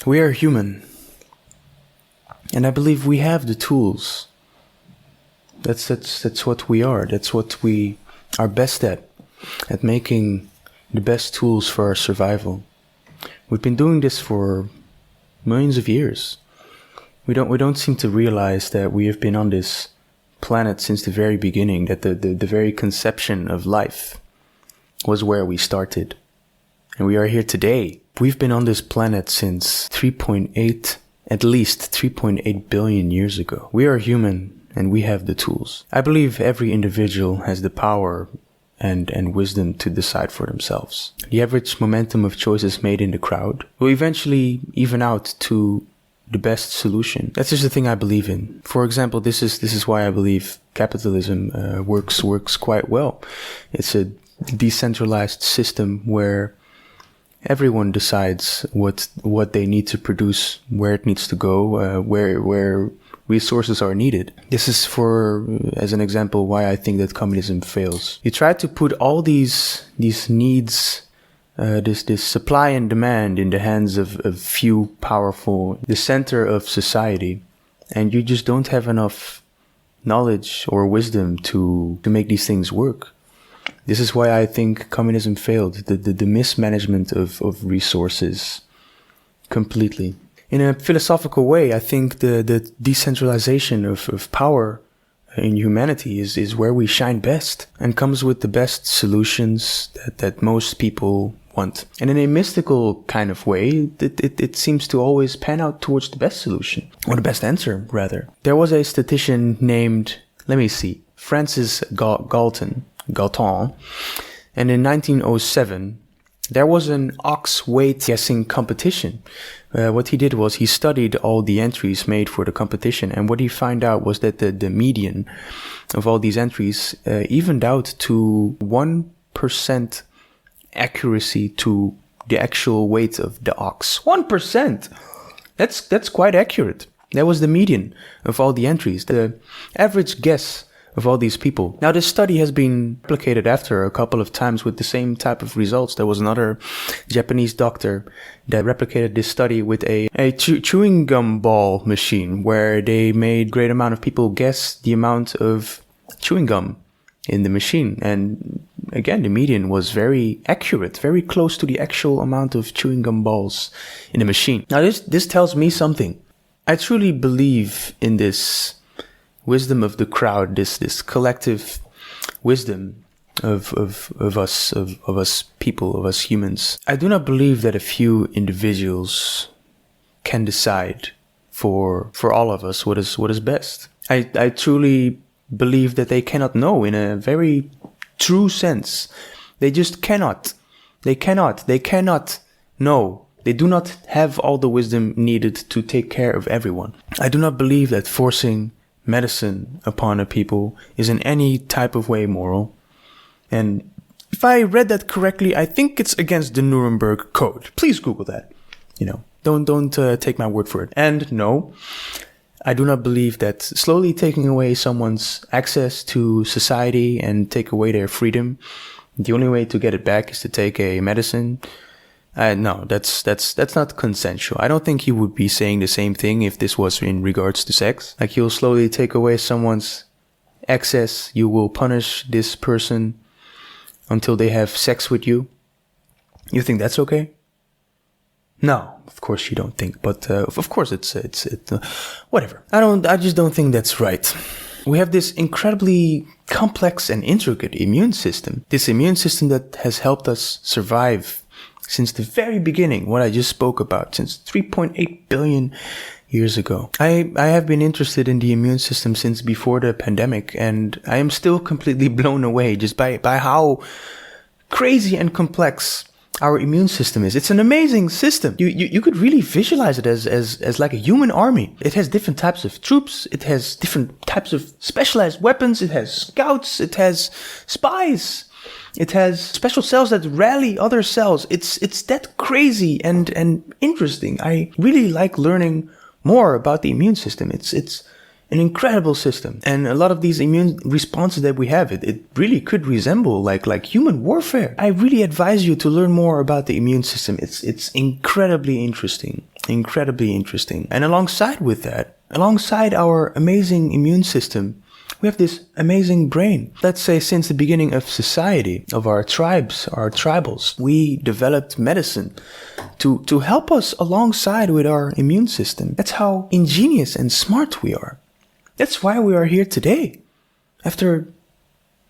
We are human, and I believe we have the tools. That's what we are. That's what we are best at making the best tools for our survival. We've been doing this for millions of years. We don't seem to realize that we have been on this planet since the very beginning, that the very conception of life was where we started. And we are here today. We've been on this planet since at least 3.8 billion years ago. We are human and we have the tools. I believe every individual has the power and wisdom to decide for themselves. The average momentum of choices made in the crowd will eventually even out to the best solution. That's just the thing I believe in. For example, this is why I believe capitalism works quite well. It's a decentralized system where everyone decides what they need to produce, where it needs to go, where resources are needed. This is as an example, why I think that communism fails. You try to put all these needs, this supply and demand in the hands of few powerful, the center of society, and you just don't have enough knowledge or wisdom to make these things work. This is why I think communism failed, the mismanagement of resources completely. In a philosophical way, I think the decentralization of power in humanity is where we shine best and comes with the best solutions that most people want. And in a mystical kind of way, it seems to always pan out towards the best solution, or the best answer, rather. There was a statistician named, Francis Galton, and in 1907, there was an ox weight guessing competition. What he did was he studied all the entries made for the competition, and what he found out was that the median of all these entries evened out to 1% accuracy to the actual weight of the ox. 1%! That's quite accurate. That was the median of all the entries, the average guess of all these people. Now, this study has been replicated after a couple of times with the same type of results. There was another Japanese doctor that replicated this study with a chewing gum ball machine, where they made great amount of people guess the amount of chewing gum in the machine. And again, the median was very accurate, very close to the actual amount of chewing gum balls in the machine. Now, this tells me something. I truly believe in this wisdom of the crowd, this collective wisdom of us people, of us humans. I do not believe that a few individuals can decide for all of us what is best. I truly believe that they cannot know in a very true sense. They just cannot. They cannot know. They do not have all the wisdom needed to take care of everyone. I do not believe that forcing medicine upon a people is in any type of way moral. And if I read that correctly, I think it's against the Nuremberg Code. Please Google that. Don't take my word for it. And no, I do not believe that slowly taking away someone's access to society and take away their freedom, the only way to get it back is to take a medicine. No, that's not consensual. I don't think he would be saying the same thing if this was in regards to sex. Like, you'll slowly take away someone's access. You will punish this person until they have sex with you. You think that's okay? No, of course you don't think. But of course it's whatever. I just don't think that's right. We have this incredibly complex and intricate immune system. This immune system that has helped us survive since the very beginning, what I just spoke about, since 3.8 billion years ago. I have been interested in the immune system since before the pandemic, and I am still completely blown away just by how crazy and complex our immune system is. It's an amazing system. You could really visualize it as like a human army. It has different types of troops. It has different types of specialized weapons. It has scouts. It has spies. It has special cells that rally other cells. It's that crazy and interesting. I really like learning more about the immune system. It's an incredible system. And a lot of these immune responses that we have, it really could resemble like human warfare. I really advise you to learn more about the immune system. It's incredibly interesting. incredibly interesting. And alongside with that, alongside our amazing immune system, we have this amazing brain. Let's say since the beginning of society, of our tribes, our tribals, we developed medicine to help us alongside with our immune system. That's how ingenious and smart we are. That's why we are here today. After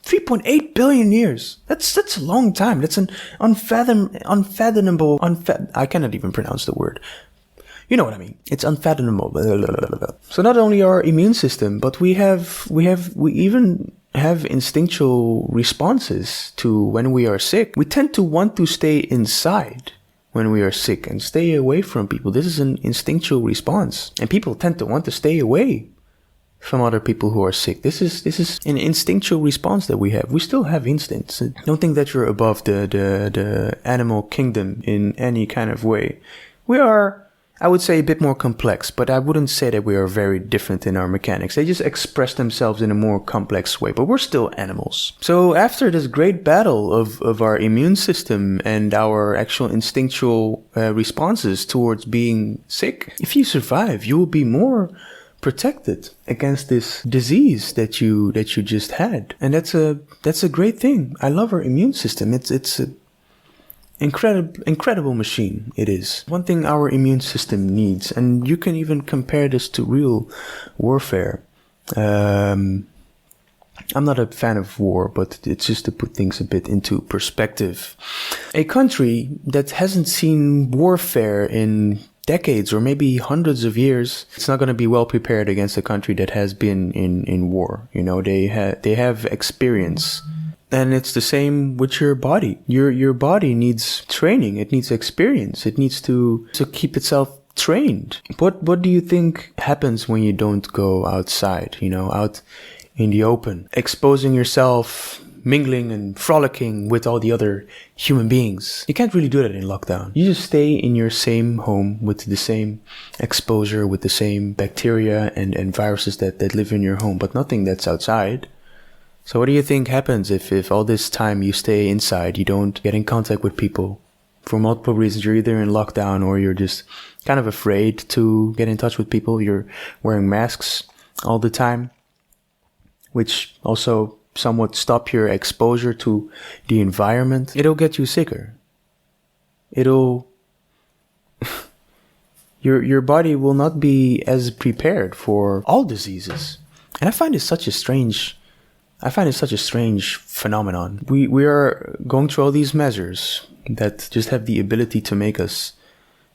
3.8 billion years. That's a long time. That's an unfathomable, I cannot even pronounce the word. You know what I mean. It's unfathomable. So not only our immune system, but we even have instinctual responses to when we are sick. We tend to want to stay inside when we are sick and stay away from people. This is an instinctual response. And people tend to want to stay away from other people who are sick. This is an instinctual response that we have. We still have instincts. Don't think that you're above the animal kingdom in any kind of way. We are, I would say, a bit more complex, but I wouldn't say that we are very different in our mechanics. They just express themselves in a more complex way, but we're still animals. So after this great battle of our immune system and our actual instinctual responses towards being sick, if you survive, you will be more protected against this disease that you just had. And that's a great thing. I love our immune system. It's an incredible machine. It is. One thing our immune system needs, and you can even compare this to real warfare. I'm not a fan of war, but it's just to put things a bit into perspective. A country that hasn't seen warfare in decades or maybe hundreds of years, it's not going to be well prepared against a country that has been in war. You know, they have experience. And it's the same with your body. Your body needs training. It needs experience. It needs to keep itself trained. What do you think happens when you don't go outside, you know, out in the open, exposing yourself, mingling and frolicking with all the other human beings? You can't really do that in lockdown. You just stay in your same home with the same exposure, with the same bacteria and viruses that live in your home, but nothing that's outside. So what do you think happens if all this time you stay inside, you don't get in contact with people? For multiple reasons, you're either in lockdown or you're just kind of afraid to get in touch with people. You're wearing masks all the time, which also somewhat stop your exposure to the environment. It'll get you sicker. Your body will not be as prepared for all diseases. And I find it such a strange phenomenon. We are going through all these measures that just have the ability to make us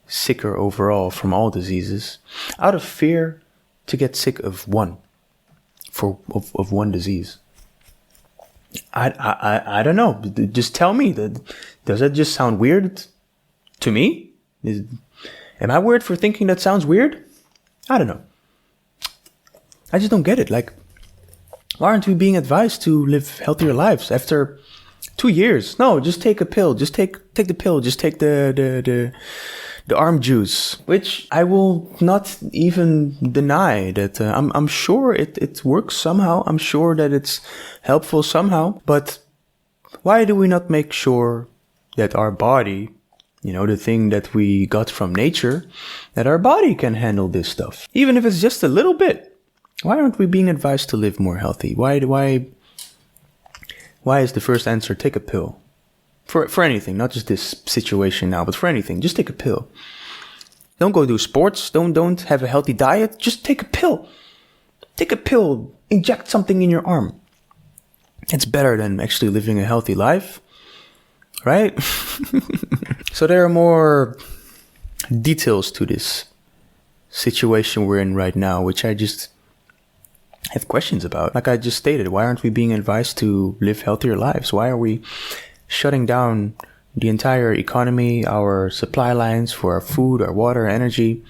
sicker overall from all diseases, out of fear to get sick of one disease. I don't know. Just tell me. Does that just sound weird to me? Am I weird for thinking that sounds weird? I don't know. I just don't get it. Like, why aren't we being advised to live healthier lives after 2 years? No, just take a pill. Just take the pill. Just take the arm juice, which I will not even deny that I'm sure it works somehow. I'm sure that it's helpful somehow. But why do we not make sure that our body, you know, the thing that we got from nature, that our body can handle this stuff, even if it's just a little bit? Why aren't we being advised to live more healthy? Why is the first answer take a pill? For anything, not just this situation now, but for anything, just take a pill. Don't go do sports. Don't have a healthy diet. Just take a pill. Take a pill. Inject something in your arm. It's better than actually living a healthy life, right? So there are more details to this situation we're in right now, which I just have questions about. Like I just stated, why aren't we being advised to live healthier lives? Why are we shutting down the entire economy, our supply lines for our food, our water, energy,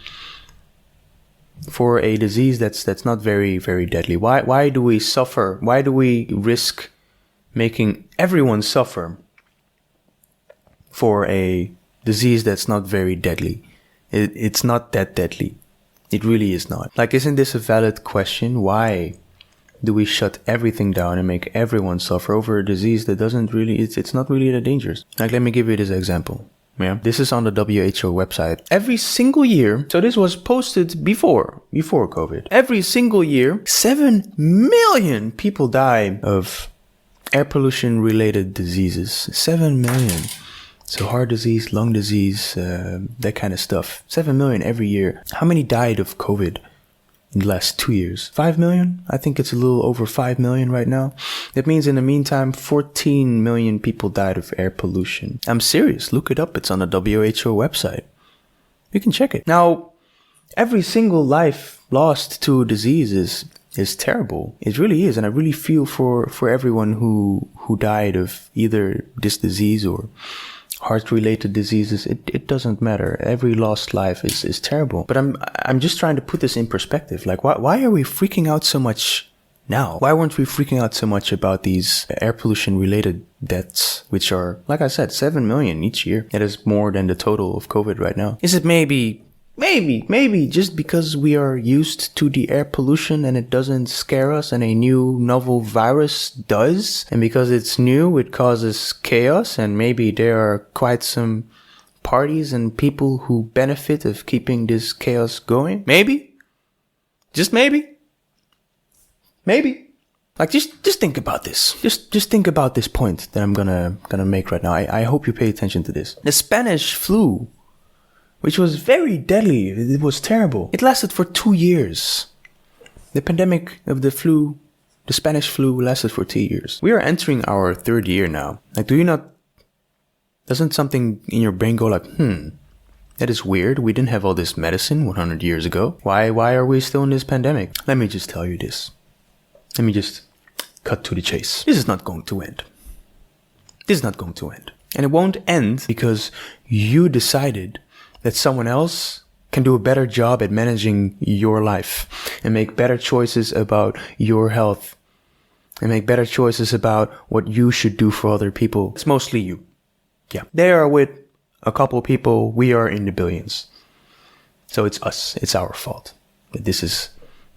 for a disease that's not very, very deadly? Why do we suffer? Why do we risk making everyone suffer for a disease that's not very deadly? It's not that deadly. It really is not. Like, isn't this a valid question? Why do we shut everything down and make everyone suffer over a disease that doesn't really, it's not really that dangerous? Like, let me give you this example. Yeah, this is on the WHO website. Every single year, so this was posted before COVID. Every single year, 7 million people die of air pollution related diseases. 7 million. So heart disease, lung disease, that kind of stuff. 7 million every year. How many died of COVID in the last 2 years? 5 million? I think it's a little over 5 million right now. That means in the meantime, 14 million people died of air pollution. I'm serious. Look it up. It's on the WHO website. You can check it. Now, every single life lost to disease is terrible. It really is. And I really feel for everyone who died of either this disease or heart-related diseases. It doesn't matter. Every lost life is terrible. But I'm just trying to put this in perspective. Like, why are we freaking out so much now? Why weren't we freaking out so much about these air pollution-related deaths, which are, like I said, 7 million each year? That is more than the total of COVID right now. Is it maybe just because we are used to the air pollution and it doesn't scare us and a new novel virus does? And because it's new, it causes chaos, and maybe there are quite some parties and people who benefit of keeping this chaos going? Maybe? Just maybe? Maybe. Like, just think about this. Just think about this point that I'm gonna make right now. I hope you pay attention to this. The Spanish flu, which was very deadly. It was terrible. It lasted for 2 years. The pandemic of the Spanish flu lasted for 2 years. We are entering our 3rd year now. Like, doesn't something in your brain go like, that is weird. We didn't have all this medicine 100 years ago. Why are we still in this pandemic? Let me just tell you this. Let me just cut to the chase. This is not going to end. This is not going to end. And it won't end because you decided that someone else can do a better job at managing your life and make better choices about your health and make better choices about what you should do for other people. It's mostly you. Yeah. They are with a couple people. We are in the billions. So it's us. It's our fault that this is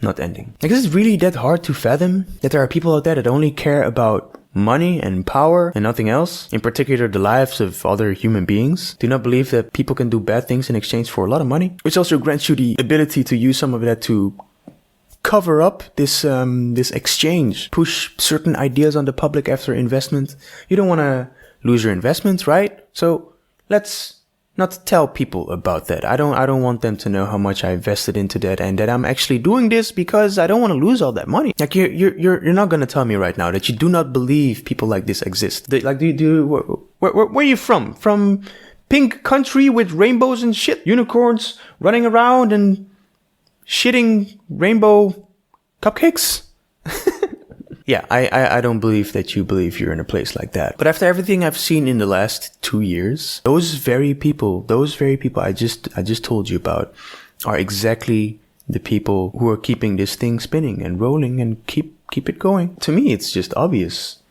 not ending. Like, is it really that hard to fathom that there are people out there that only care about money and power and nothing else? In particular, the lives of other human beings. Do not believe that people can do bad things in exchange for a lot of money, which also grants you the ability to use some of that to cover up this exchange, push certain ideas on the public after investment. You don't want to lose your investment, right? So let's not tell people about that. I don't want them to know how much I invested into that and that I'm actually doing this because I don't want to lose all that money. Like, you're not going to tell me right now that you do not believe people like this exist. Where are you from? From pink country with rainbows and shit? Unicorns running around and shitting rainbow cupcakes? Yeah, I don't believe that you believe you're in a place like that. But after everything I've seen in the last 2 years, those very people I just told you about are exactly the people who are keeping this thing spinning and rolling and keep it going. To me, it's just obvious.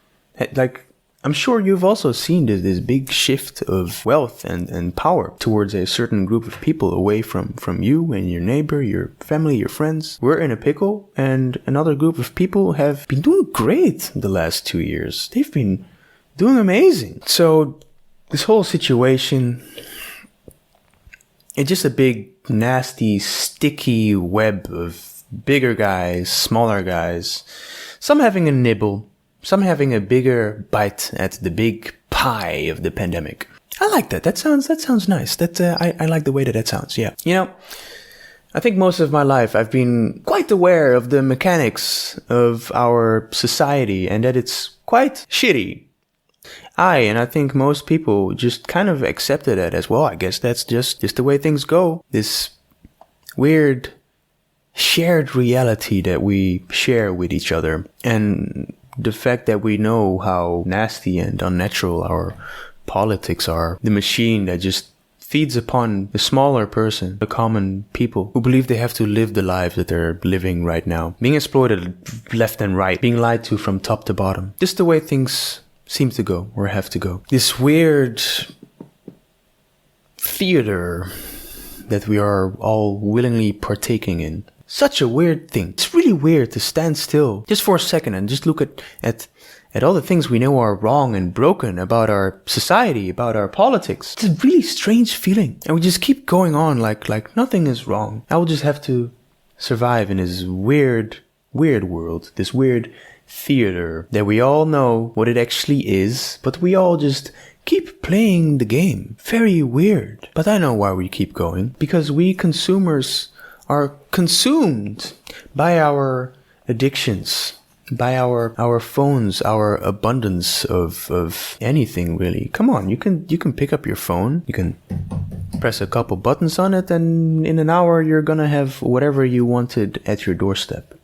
Like, I'm sure you've also seen this big shift of wealth and power towards a certain group of people away from you and your neighbor, your family, your friends. We're in a pickle, and another group of people have been doing great the last 2 years. They've been doing amazing. So this whole situation, it's just a big, nasty, sticky web of bigger guys, smaller guys, some having a nibble, some having a bigger bite at the big pie of the pandemic. I like that. That sounds nice. I like the way that sounds. Yeah. You know, I think most of my life I've been quite aware of the mechanics of our society and that it's quite shitty. And I think most people just kind of accepted it as well. I guess that's just the way things go. This weird shared reality that we share with each other, and the fact that we know how nasty and unnatural our politics are. The machine that just feeds upon the smaller person, the common people who believe they have to live the lives that they're living right now. Being exploited left and right, being lied to from top to bottom. Just the way things seem to go or have to go. This weird theater that we are all willingly partaking in. such a weird thing. It's really weird to stand still just for a second and just look at all the things we know are wrong and broken about our society, about our politics. It's a really strange feeling. And we just keep going on like nothing is wrong. I will just have to survive in this weird world, this weird theater that we all know what it actually is, but we all just keep playing the game. Very weird. But I know why we keep going. Because we consumers are consumed by our addictions, by our phones, our abundance of anything really. Come on, you can pick up your phone, you can press a couple buttons on it, and in an hour you're gonna have whatever you wanted at your doorstep.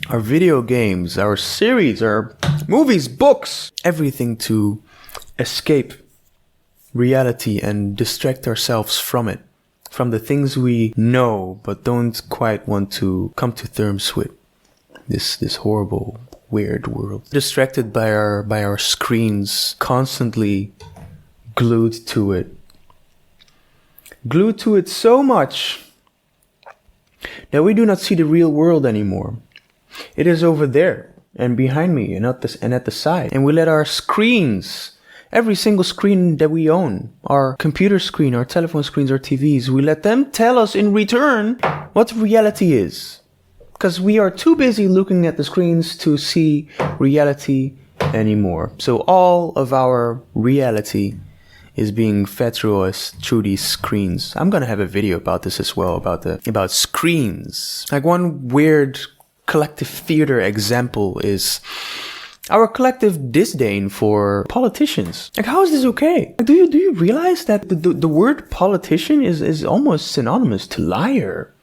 Our video games, our series, our movies, books, everything to escape reality and distract ourselves from it, from the things we know but don't quite want to come to terms with. This horrible, weird world. Distracted by our screens, constantly glued to it. Glued to it so much that we do not see the real world anymore. It is over there and behind me and at the side. And we let our screens, every single screen that we own, our computer screen, our telephone screens, our TVs, we let them tell us in return what reality is. Because we are too busy looking at the screens to see reality anymore. So all of our reality is being fed through us through these screens. I'm gonna have a video about this as well, about screens. Like one weird collective theater example is our collective disdain for politicians. Like, how is this okay? Do you realize that the word politician is almost synonymous to liar?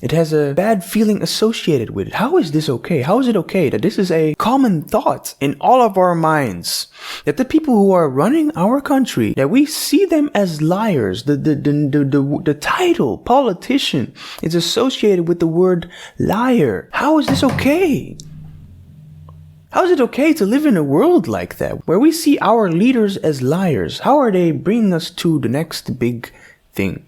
It has a bad feeling associated with it. How is this okay? How is it okay that this is a common thought in all of our minds? That the people who are running our country, that we see them as liars. The title politician is associated with the word liar. How is this okay? How is it okay to live in a world like that, where we see our leaders as liars? How are they bringing us to the next big thing?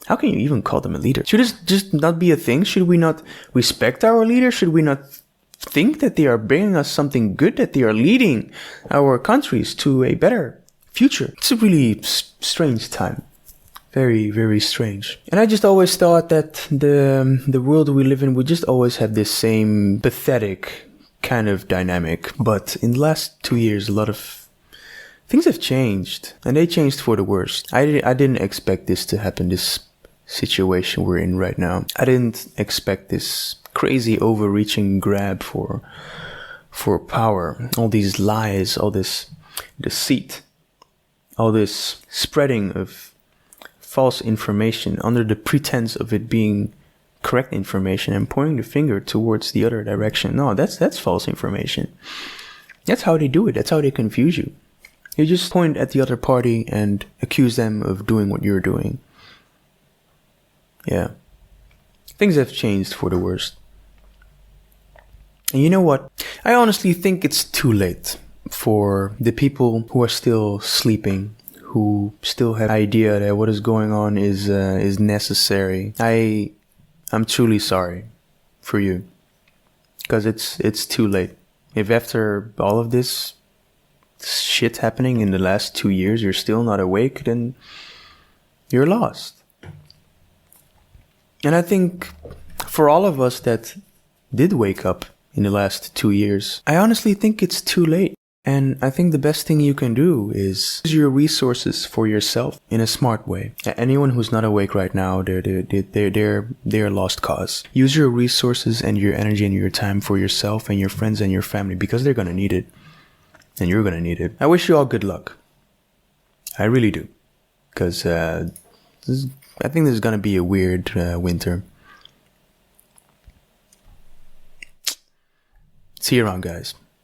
How can you even call them a leader? Should this just not be a thing? Should we not respect our leaders? Should we not think that they are bringing us something good, that they are leading our countries to a better future? It's a really strange time. Very, very strange. And I just always thought that the world we live in would just always have this same pathetic kind of dynamic. But in the last 2 years, a lot of things have changed. And they changed for the worst. I didn't expect this to happen, this situation we're in right now. I didn't expect this crazy overreaching grab for power, all these lies, all this deceit, all this spreading of false information under the pretense of it being correct information and pointing the finger towards the other direction. No, that's false information. That's how they do it. That's how they confuse you. You just point at the other party and accuse them of doing what you're doing. Yeah. Things have changed for the worst. And you know what? I honestly think it's too late for the people who are still sleeping, who still have idea that what is going on is necessary. I'm truly sorry for you, because it's too late. If after all of this shit happening in the last 2 years you're still not awake, then you're lost. And I think for all of us that did wake up in the last 2 years, I honestly think it's too late. And I think the best thing you can do is use your resources for yourself in a smart way. Anyone who's not awake right now, they're lost cause. Use your resources and your energy and your time for yourself and your friends and your family, because they're gonna need it. And you're gonna need it. I wish you all good luck. I really do. Because I think this is gonna be a weird winter. See you around, guys.